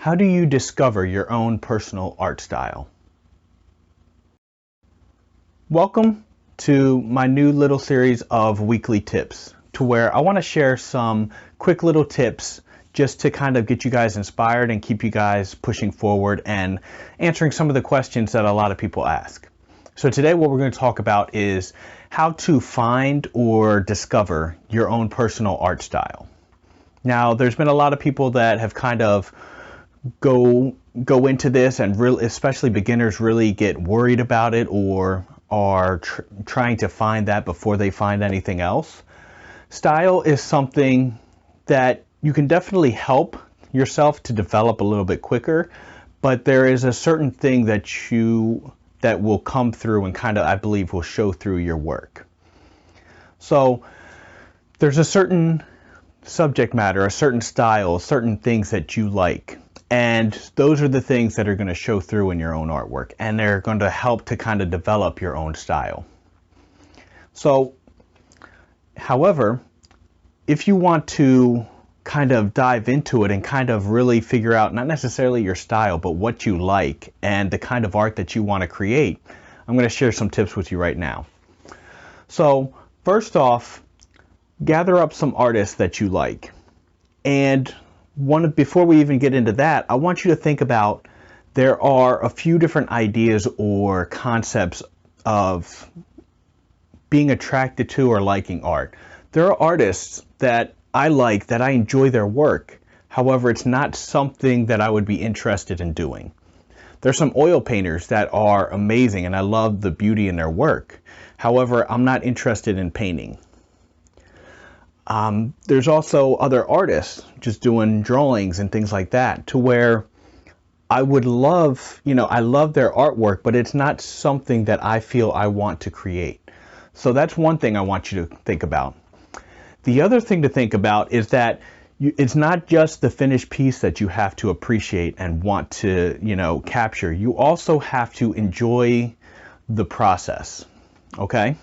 How do you discover your own personal art style? Welcome to my new little series of weekly tips, to where I want to share some quick little tips just to kind of get you guys inspired and keep you guys pushing forward and answering some of the questions that a lot of people ask. So today what we're going to talk about is how to find or discover your own personal art style. Now, there's been a lot of people that have kind of go into this, and really, especially beginners, really get worried about it or are trying to find that before they find anything else. Style is something that you can definitely help yourself to develop a little bit quicker, but there is a certain thing that will come through and kind of, I believe, will show through your work. So there's a certain subject matter, a certain style, certain things that you like. And those are the things that are going to show through in your own artwork, and they're going to help to kind of develop your own style. So, however, if you want to kind of dive into it and kind of really figure out not necessarily your style, but what you like and the kind of art that you want to create, I'm going to share some tips with you right now. So, first off, gather up some artists that you like. And before we even get into that, I want you to think about, there are a few different ideas or concepts of being attracted to or liking art. There are artists that I like, that I enjoy their work. However, it's not something that I would be interested in doing. There's some oil painters that are amazing and I love the beauty in their work. However, I'm not interested in painting. There's also other artists just doing drawings and things like that, to where I would love, I love their artwork, but it's not something that I feel I want to create. So that's one thing I want you to think about. The other thing to think about is that it's not just the finished piece that you have to appreciate and want to, capture. You also have to enjoy the process, okay?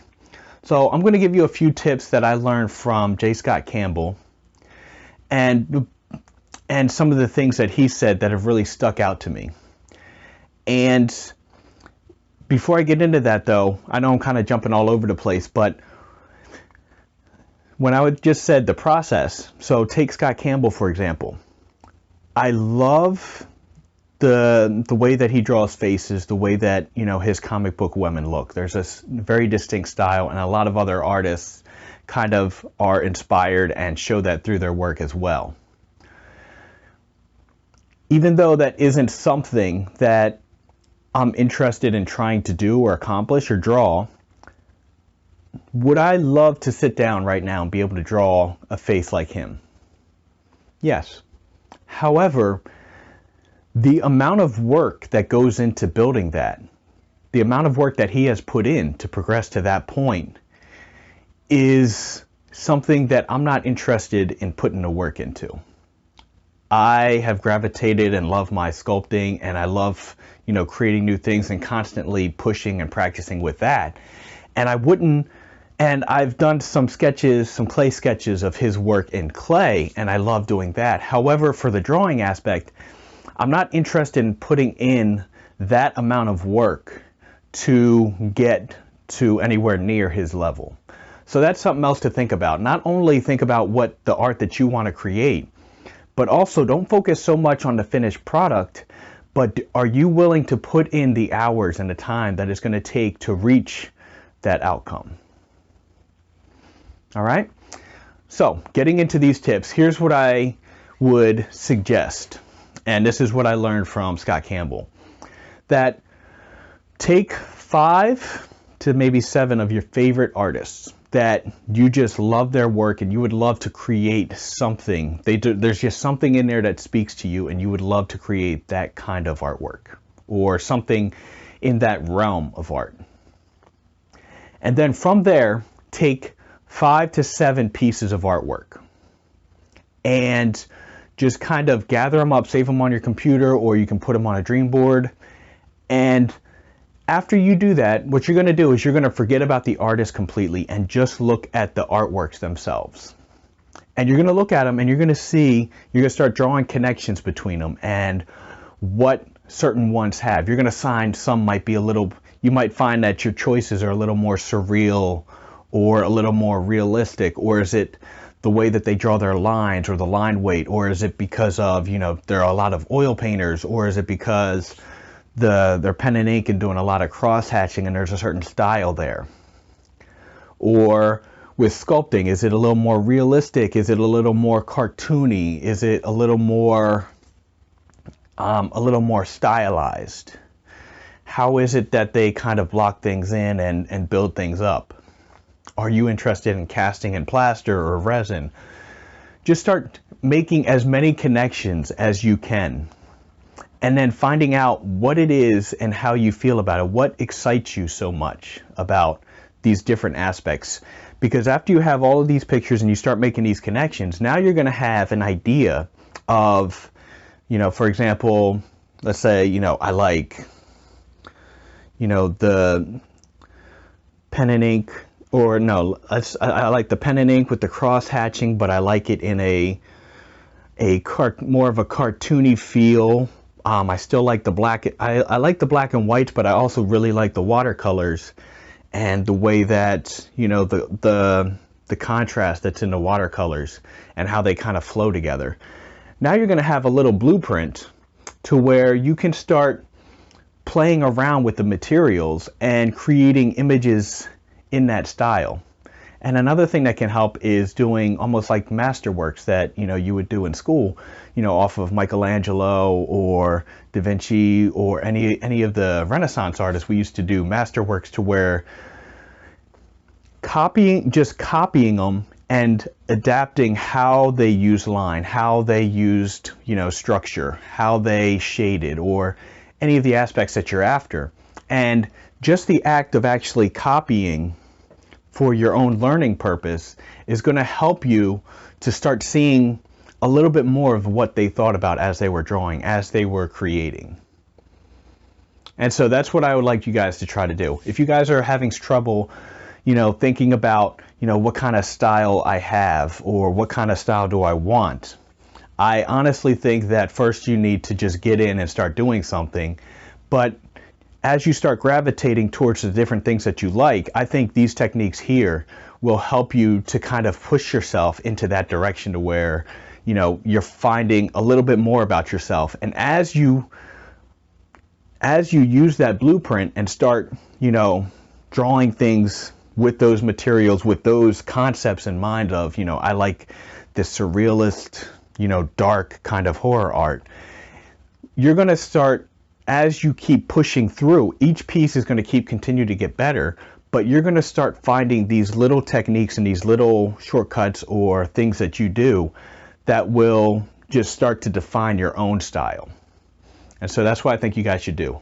So I'm going to give you a few tips that I learned from J. Scott Campbell, and some of the things that he said that have really stuck out to me. And before I get into that, though, I know I'm kind of jumping all over the place, but when I just said the process, so take Scott Campbell, for example. I love the way that he draws faces, the way that, his comic book women look. There's a very distinct style, and a lot of other artists kind of are inspired and show that through their work as well. Even though that isn't something that I'm interested in trying to do or accomplish or draw, would I love to sit down right now and be able to draw a face like him? Yes. However, the amount of work that goes into building that, the amount of work that he has put in to progress to that point, is something that I'm not interested in putting the work into. I have gravitated and love my sculpting, and I love, creating new things and constantly pushing and practicing with that. And I've done some sketches, some clay sketches of his work in clay, and I love doing that. However, for the drawing aspect, I'm not interested in putting in that amount of work to get to anywhere near his level. So that's something else to think about. Not only think about what the art that you want to create, but also don't focus so much on the finished product, but are you willing to put in the hours and the time that it's going to take to reach that outcome? All right? So, getting into these tips, here's what I would suggest. And this is what I learned from Scott Campbell. That take 5 to maybe 7 of your favorite artists that you just love their work and you would love to create something. There's just something in there that speaks to you and you would love to create that kind of artwork or something in that realm of art. And then from there, take 5 to 7 pieces of artwork and just kind of gather them up, save them on your computer, or you can put them on a dream board. And after you do that, what you're going to do is you're going to forget about the artist completely and just look at the artworks themselves. And you're going to look at them and you're going to see, you're going to start drawing connections between them and what certain ones have. You're going to find some might be a little, you might find that your choices are a little more surreal or a little more realistic, or is it the way that they draw their lines or the line weight, or is it because of, you know, there are a lot of oil painters, or is it because they're pen and ink and doing a lot of cross hatching and there's a certain style there? Or with sculpting, is it a little more realistic? Is it a little more cartoony? Is it a little more stylized? How is it that they kind of block things in and build things up? Are you interested in casting in plaster or resin? Just start making as many connections as you can, and then finding out what it is and how you feel about it. What excites you so much about these different aspects? Because after you have all of these pictures and you start making these connections, now you're going to have an idea of, you know, for example, let's say, you know, I like, you know, the pen and ink, or no, I like the pen and ink with the cross hatching, but I like it in more of a cartoony feel. I still like the black. I like the black and whites, but I also really like the watercolors and the way that, you know, the contrast that's in the watercolors and how they kind of flow together. Now you're going to have a little blueprint to where you can start playing around with the materials and creating images in that style. And another thing that can help is doing almost like masterworks that, you know, you would do in school, you know, off of Michelangelo or Da Vinci or any of the Renaissance artists. We used to do masterworks to where just copying them and adapting how they use line, how they used, you know, structure, how they shaded, or any of the aspects that you're after. And just the act of actually copying for your own learning purpose is going to help you to start seeing a little bit more of what they thought about as they were drawing, as they were creating. And so that's what I would like you guys to try to do. If you guys are having trouble, you know, thinking about, you know, what kind of style I have or what kind of style do I want, I honestly think that first you need to just get in and start doing something. But as you start gravitating towards the different things that you like, I think these techniques here will help you to kind of push yourself into that direction to where, you know, you're finding a little bit more about yourself. And as you use that blueprint and start, you know, drawing things with those materials, with those concepts in mind of, you know, I like this surrealist, you know, dark kind of horror art, you're going to start, as you keep pushing through, each piece is going to continue to get better, but you're going to start finding these little techniques and these little shortcuts or things that you do that will just start to define your own style. And so that's what I think you guys should do.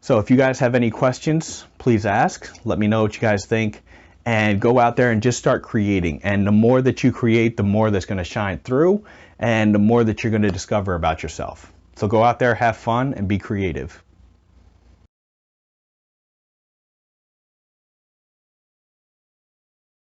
So if you guys have any questions, please ask. Let me know what you guys think, and go out there and just start creating. And the more that you create, the more that's going to shine through, and the more that you're going to discover about yourself. So go out there, have fun, and be creative.